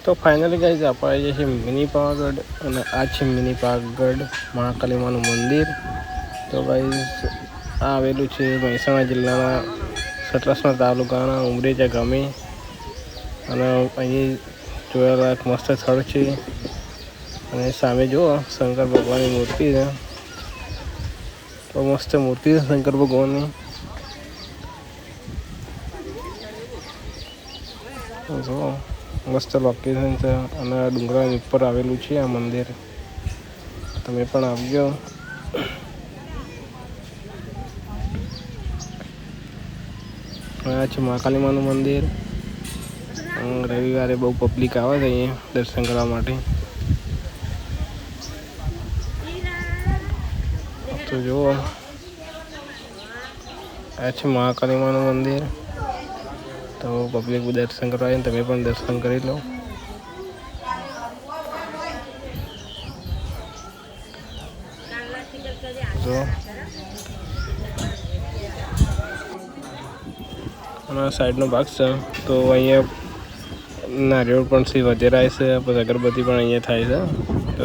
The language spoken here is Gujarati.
તો ફાઇનલી ગાઈઝ આપણે આવી જઈએ છીએ મિની પાવાગઢ અને આ છે મિની પાવાગઢ મહાકાલી માનું મંદિર. તો ગાઈઝ આ આવેલું છે મહેસાણા જિલ્લાના સતલાસણા તાલુકાના ઉમરેજા ગામે અને અહીં જોવાલાયક મસ્ત સ્થળ છે. અને સામે જુઓ શંકર ભગવાનની મૂર્તિ છે. તો મસ્ત મૂર્તિ છે શંકર ભગવાનની. જુઓ મસ્ત લોકેશન છે અને ડુંગરાની ઉપર આવેલું છે આ મંદિર. તમે પણ આવજો. આ છે મહાકાલી માનું મંદિર. રવિવારે બહુ પબ્લિક આવે છે અહીંયા દર્શન કરવા માટે. તો જુઓ આ છે મહાકાલી માનું મંદિર. તો પબ્લિક દર્શન કરવા આવીને તમે પણ દર્શન કરી લો. જો અને સાઈડનો ભાગ છે. તો અહીંયા નારિયેળ પણ છે વધેરાય છે, પછી અગરબત્તી પણ અહીંયા થાય છે. તો